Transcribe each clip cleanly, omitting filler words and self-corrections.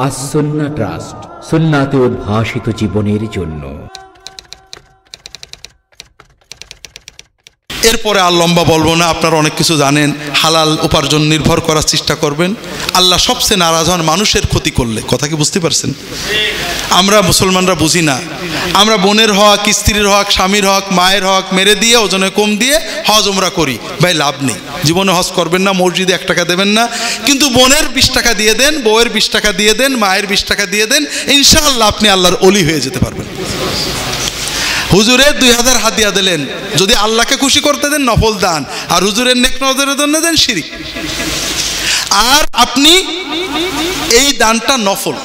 আসন্না trust, সুন্নাতে উদ্ভাসিত জীবনের জন্য। এরপরে আর লম্বা বলবো না, আপনারা অনেক কিছু জানেন। হালাল উপার্জন নির্ভর করার চেষ্টা করবেন। আল্লাহ সবচেয়ে নারাজ হন মানুষের ক্ষতি করলে। কথা কি বুঝতে পারছেন? আমরা মুসলমানরা বুঝি না। আমরা বোনের হক, স্ত্রীর হক, স্বামীর হক, মায়ের হক মেরে দিয়ে, ওজনে কম দিয়ে হজ উমরা করি। ভাই লাভ নেই। জীবনে হজ করবেন না, মসজিদে 1 টাকা দেবেন না, কিন্তু বোনের 20 টাকা দিয়ে দেন, বউয়ের 20 টাকা দিয়ে দেন, মায়ের 20 টাকা দিয়ে দেন, ইনশাআল্লাহ আপনি আল্লাহর ওলি হয়ে যেতে পারবেন। হুজুরে 2000 হাদিয়া দিলেন, যদি আল্লাহকে খুশি করতে দেন নফল দান, আর হুজুরের নেক নজরের জন্য দেন শিরিক। আর আপনি এই দানটা নফল,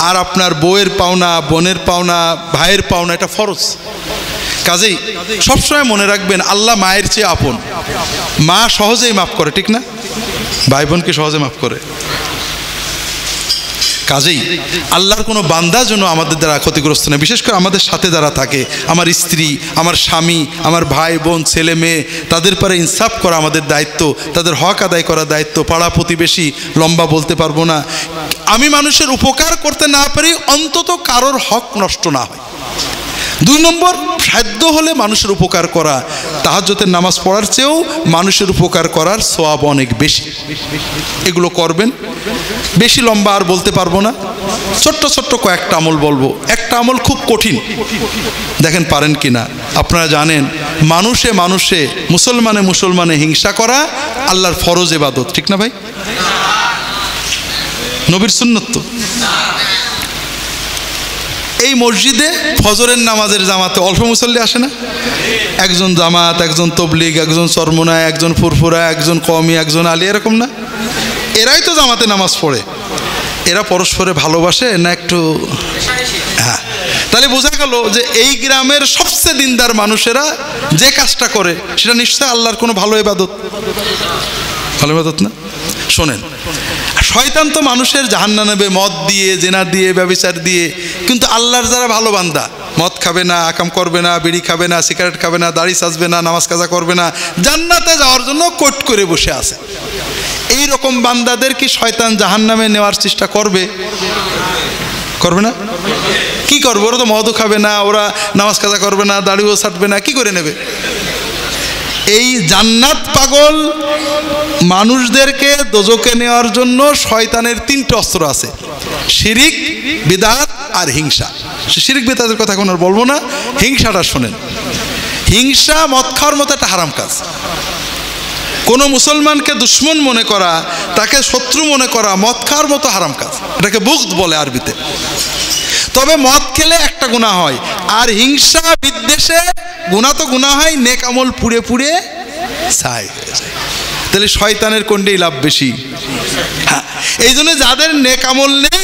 আর আপনার বউয়ের পাওনা, বোনের পাওনা, ভাইয়ের পাওনা এটা ফরজ। কাজেই সবসময় মনে রাখবেন আল্লাহ মায়ের চেয়ে আপন। মা সহজেই মাফ করে, ঠিক না? ভাই বোনকে সহজে মাফ করে। কাজেই আল্লাহর কোনো বান্দা যেন আমাদের দ্বারা ক্ষতিগ্রস্ত না, বিশেষ করে আমাদের সাথে যারা থাকে, আমার স্ত্রী, আমার স্বামী, আমার ভাই বোন, ছেলে মেয়ে, তাদের পরে ইনসাফ করা আমাদের দায়িত্ব, তাদের হক আদায় করার দায়িত্ব। পাড়া প্রতিবেশী লম্বা বলতে পারবো না। আমি মানুষের উপকার করতে না পারি, অন্তত কারোর হক নষ্ট না হয়। 2 নম্বর, সাধ্য হলে মানুষের উপকার করা। তাহাজ্জুদের নামাজ পড়ার চেয়েও মানুষের উপকার করার সওয়াব অনেক বেশি। এগুলো করবেন। বেশি লম্বা আর বলতে পারবো না, ছোট্ট ছোট্ট কয়েকটা আমল বলবো। একটা আমল খুব কঠিন, দেখেন পারেন কিনা। আপনারা জানেন মানুষে মানুষে, মুসলমানে মুসলমানে হিংসা করা আল্লাহর ফরজ ইবাদত, ঠিক না ভাই? নবীর সুন্নত তো। এই মসজিদে ফজরের নামাজের জামাতে অল্প মুসল্লি আসে না? একজন জামাত, একজন তবলিগ, একজন চরমোনায়, একজন ফুরফুরা, একজন কওমি, একজন আলী, এরকম না? এরাই তো জামাতে নামাজ পড়ে। এরা পরস্পরে ভালোবাসে না একটু? হ্যাঁ, তাহলে বোঝা গেল যে এই গ্রামের সবচেয়ে দিনদার মানুষেরা যে কাজটা করে সেটা নিশ্চয় আল্লাহর কোনো ভালো ইবাদত। ভালো ইবাদত না? শোনেন, শয়তান তো মানুষের জাহান্নামে নেবে মদ দিয়ে, জেনা দিয়ে, ব্যভিচার দিয়ে। কিন্তু আল্লাহর যারা ভালো বান্দা, মদ খাবে না, আকাম করবে না, বিড়ি খাবে না, সিগারেট খাবে না, দাড়ি সাজবে না, নামাজ কাজা করবে না, জান্নাতে যাওয়ার জন্য কোট করে বসে আছে। এই রকম বান্দাদের কি শয়তান জাহান্নামে নেওয়ার চেষ্টা করবে? করবে না? কি করবে? ওরা তো মদও খাবে না, ওরা নামাজ কাজা করবে না, দাড়িও ছাটবে না, কি করে নেবে? এই জান্নাত পাগল মানুষদেরকে দোজখে নেওয়ার জন্য শয়তানের 3টে অস্ত্র আছে: শিরিক, বিদআত আর হিংসা। শিরিক বিদআতের কথা এখন আর বলবো না, হিংসাটা শোনেন। হিংসা মদ খাওয়ার মতো একটা হারাম কাজ। কোনো মুসলমানকে দুশ্মন মনে করা, তাকে শত্রু মনে করা মদ খাওয়ার মতো হারাম কাজ। এটাকে বুগদ বলে আরবিতে। তবে মদ খেলে একটা গুনাহ হয়, আর হিংসা বিদ্বেষে গুনাহ তো গুনাহ হয়, নেক আমল পুড়ে পুড়ে ছাই হয়ে যায়। তাহলে শয়তানের কোনটাই লাভ বেশি? হ্যাঁ, এই জন্য যাদের নেক আমল নেই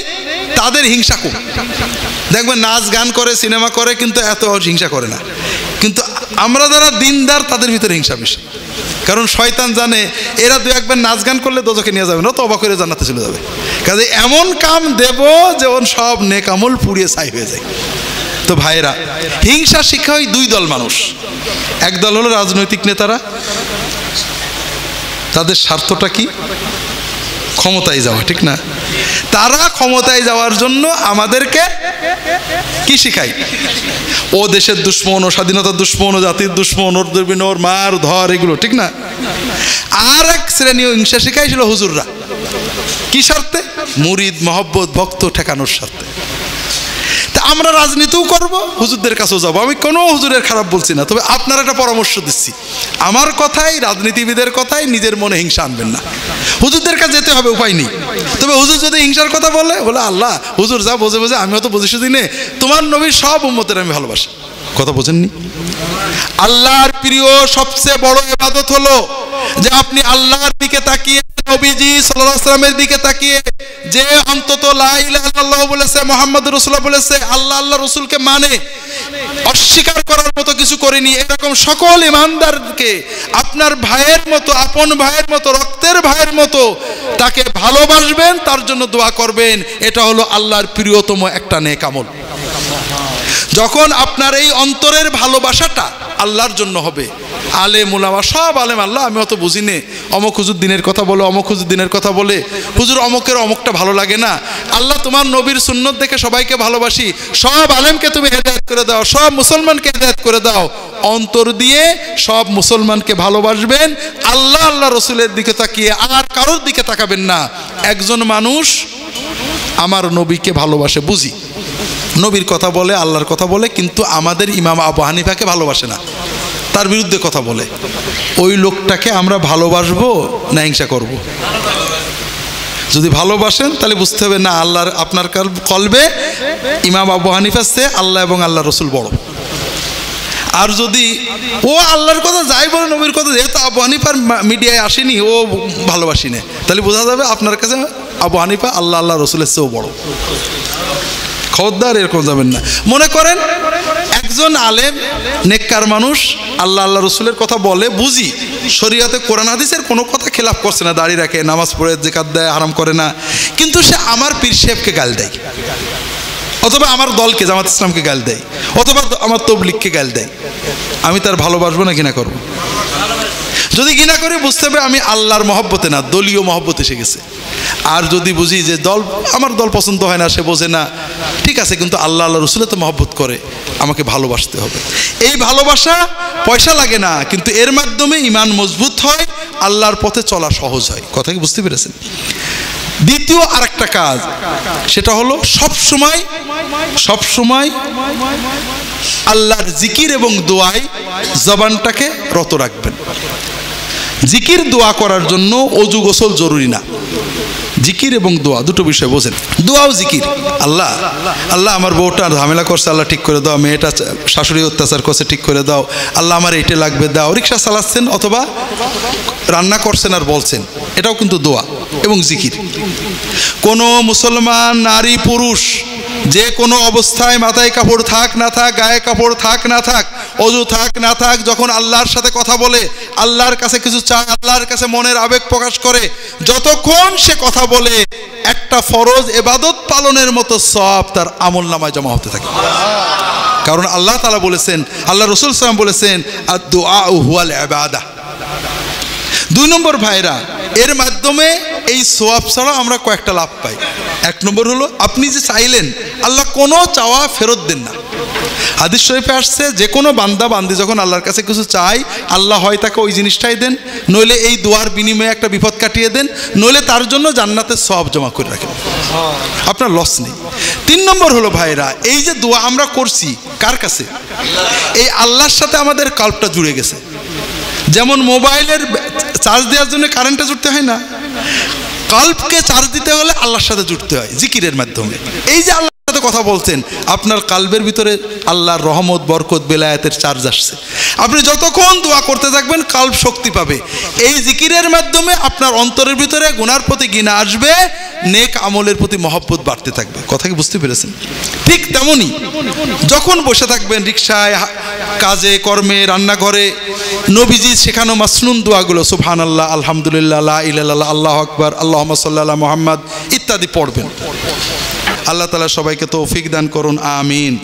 তাদের হিংসা কম। দেখবেন নাচ গান করে, সিনেমা করে, কিন্তু এত হিংসা করে না। কিন্তু আমরা যারা দিনদার তাদের ভিতরে হিংসা বেশি। কারণ শয়তান জানে এরা 2-1 নাচ গান করলে দোজখে নিয়ে যাবে না, তওবা করে জান্নাতে চলে যাবে। কাজে এমন কাম দেব যেমন সব নেক আমল পুড়িয়ে ছাই হয়ে যায়। তো ভাইরা, হিংসা শিক্ষা হয় 2 দল মানুষ। এক দল হলো রাজনৈতিক নেতারা। তাদের স্বার্থটা কি? ক্ষমতায় যাওয়া, ঠিক না? তারা ক্ষমতায় যাওয়ার জন্য আমাদেরকে কি শিখায়? ও দেশের দুশ্মন, ও স্বাধীনতার দুশ্মন, ও জাতির দুশ্মন, ওর দুর্বিন, ওর মার ধর, এগুলো, ঠিক না? আর এক শ্রেণীয় হিংসা শিখাইছিল হুজুররা। কি স্বার্থে? মুরিদ, মহব্বত, ভক্ত ঠেকানোর স্বার্থে। তা আমরা রাজনীতিও করব, হুজুরদের কাছেও যাবো। আমি কোনো হুজুরের খারাপ বলছি না, তবে আপনার একটা পরামর্শ দিচ্ছি। আমার কথাই, রাজনীতিবিদের কথাই নিজের মনে হিংসা আনবেন না। হুজুরদের কাছে যেতে হবে, উপায় নেই। তবে হুজুর যদি হিংসার কথা বলে, আল্লাহ হুজুর যা বোঝে বোঝে, আমিও তো বুঝি শুধু নে, তোমার নবীর সব উম্মতের আমি ভালোবাসি। কথা বোঝেননি? আল্লাহর প্রিয় সবচেয়ে বড় ইবাদত হলো যে আপনি আল্লাহর দিকে তাকিয়ে, নবীজি সাল্লাল্লাহু আলাইহি ওয়াসাল্লামের দিকে তাকিয়ে, যে অন্তত লা ইলাহা ইল্লাল্লাহ বলেছে, মুহাম্মাদুর রাসূলুল্লাহ বলেছে, আল্লাহ আল্লাহ রাসূলকে মানে, অস্বীকার করার মতো কিছু করেনি, এরকম সকল ইমানদারকে আপনার ভাইয়ের মতো, আপন ভাইয়ের মতো, রক্তের ভাইয়ের মতো তাকে ভালোবাসবেন, তার জন্য দোয়া করবেন। এটা হলো আল্লাহর প্রিয়তম একটা নেক আমল। যখন আপনার এই অন্তরের ভালোবাসাটা আল্লাহর জন্য হবে, আলেম উলামা সব আলেম, আল্লাহ আমি অত বুঝি নে, অমুক হুজুর দিনের কথা বলে, অমুক হুজুর দিনের কথা বলে, হুজুর অমুকের অমুকটা ভালো লাগে না, আল্লাহ তোমার নবীর সুন্নত দেখে সবাইকে ভালোবাসি, সব আলেমকে তুমি হেদায়েত করে দাও, সব মুসলমানকে হেদায়েত করে দাও। অন্তর দিয়ে সব মুসলমানকে ভালোবাসবেন, আল্লাহ আল্লাহ রসুলের দিকে তাকিয়ে আর কারোর দিকে তাকাবেন না। একজন মানুষ আমার নবীকে ভালোবাসে, বুঝি নবীর কথা বলে, আল্লাহর কথা বলে, কিন্তু আমাদের ইমাম আবু হানিফাকে ভালোবাসে না, তার বিরুদ্ধে কথা বলে, ওই লোকটাকে আমরা ভালোবাসবো না হিংসা করব? যদি ভালোবাসেন তাহলে বুঝতে হবে না, আল্লাহর আপনার কলবে ইমাম আবু হানিফার চেয়ে আল্লাহ এবং আল্লাহ রসুল বড়। আর যদি ও আল্লাহর কথা যাই বলে, নবীর কথা, যেহেতু আবু হানিফার মিডিয়ায় আসেনি, ও ভালোবাসি না, তাহলে বোঝা যাবে আপনার কাছে আবু হানিফা আল্লাহ আল্লাহ রসুলের চেয়েও বড়। খবরদার এরকম যাবেন না। মনে করেন একজন আলেম নেককার মানুষ আল্লাহ আল্লাহ রসুলের কথা বলে, বুঝি শরীয়তে কোরআন হাদিসের কোনো কথা খেলাফ করছে না, দাড়ি রাখে, নামাজ পড়ে, যাকাত দেয়, হারাম করে না, কিন্তু সে আমার পীর সাহেবকে গাল দেয়, অথবা আমার দলকে জামাত ইসলামকে গাল দেয়, অথবা আমার তবলিগকে গাল দেয়, আমি তার ভালোবাসবো না ঘৃণা করবো? যদি ঘৃণা করে বুঝতে হবে আমি আল্লাহর মহব্বতে না, দলীয় মহব্বতে এসে গেছে। আর যদি বুঝি যে আমার দল পছন্দ হয় না, সে বোঝে না, ঠিক আছে, কিন্তু আল্লাহ আল্লাহ রসুলে তো মহব্বত করে, আমাকে ভালোবাসতে হবে। এই ভালোবাসা পয়সা লাগে না, কিন্তু এর মাধ্যমে ঈমান মজবুত হয়, আল্লাহর পথে চলা সহজ হয়। কথা কি বুঝতে পেরেছেন? দ্বিতীয় আরেকটা কাজ, সেটা হলো সবসময় আল্লাহর জিকির এবং দোয়ায় জবানটাকে রত রাখবেন। জিকির দোয়া করার জন্য অজু গোসল জরুরি না, জিকির এবং দোয়া দুটো বিষয় বোঝেন। দোয়াও জিকির, আল্লাহ আল্লাহ আমার বউটা ঝামেলা করছে, আল্লাহ ঠিক করে দাও, মেয়েটা শাশুড়ি অত্যাচার করছে, ঠিক করে দাও, আল্লাহ আমার এইটা লাগবে দাও, রিক্সা চালাচ্ছেন অথবা রান্না করছেন আর বলছেন, এটাও কিন্তু দোয়া এবং জিকির। কোনো মুসলমান নারী পুরুষ যে কোনো অবস্থায় মাথায় কাপড় থাক না থাক, গায়ে কাপড় থাক না থাক, অজু থাক না থাক, যখন আল্লাহর সাথে কথা বলে, আল্লাহর কাছে কিছু চায়, আল্লাহর কাছে মনের আবেগ প্রকাশ করে, যতক্ষণ সে কথা বলে একটা ফরজ ইবাদত পালনের মতো সওয়াব তার আমলনামায় জমা হতে থাকে। কারণ আল্লাহ তাআলা বলেছেন, আল্লাহ রাসূল সাল্লাল্লাহু আলাইহি ওয়াসাল্লাম বলেছেন, আদ-দুআ হুয়াল ইবাদা। 2 নম্বর ভাইরা, এর মাধ্যমে এই সওয়াব ছাড়া আমরা কয়েকটা লাভ পাই। 1 নম্বর হলো, আপনি যে চাইলেন, আল্লাহ কোনো চাওয়া ফেরত দেন না। হাদিস শরীফে আসছে, যে কোনো বান্দা বান্দি যখন আল্লাহর কাছে কিছু চাই, আল্লাহ হয় তাকে ওই জিনিসটাই দেন, নইলে এই দোয়ার বিনিময়ে একটা বিপদ কাটিয়ে দেন, নইলে তার জন্য জান্নাতের সওয়াব জমা করে রাখেন, আপনার লস নেই। 3 নম্বর হলো ভাইরা, এই যে দোয়া আমরা করছি কার কাছে? এই আল্লাহর সাথে আমাদের কাল্পটা জুড়ে গেছে। যেমন মোবাইলের চার্জ দেওয়ার জন্য কারেন্টে জুড়তে হয় না, কাল্পকে চার্জ দিতে হলে আল্লাহর সাথে জুড়তে হয় জিকিরের মাধ্যমে। এই যে আল্লাহর সাথে কথা বলছেন, আপনার কাল্বের ভিতরে আল্লাহর রহমত, বরকত, বেলায়েতের চার্জ আসছে। আপনি যতক্ষণ দোয়া করতে থাকবেন, কাল্ব শক্তি পাবে। এই জিকিরের মাধ্যমে আপনার অন্তরের ভিতরে গুনার প্রতি ঘৃণা আসবে, নেক আমলের প্রতি মহব্বত বাড়তে থাকবে। কথা কি বুঝতে পেরেছেন? ঠিক তেমনই যখন বসে থাকবেন রিকশায়, কাজে কর্মে, রান্নাঘরে, নবীজি শেখানো মাসনুন দোয়াগুলো, সুবহানাল্লাহ, আলহামদুলিল্লাহ, লা ইলাহা ইল্লাল্লাহ, আল্লাহু আকবার, আল্লাহুম্মা সাল্লি আলা মুহাম্মদ ইত্যাদি পড়বেন। আল্লাহ তাআলা সবাইকে তৌফিক দান করুন, আমিন।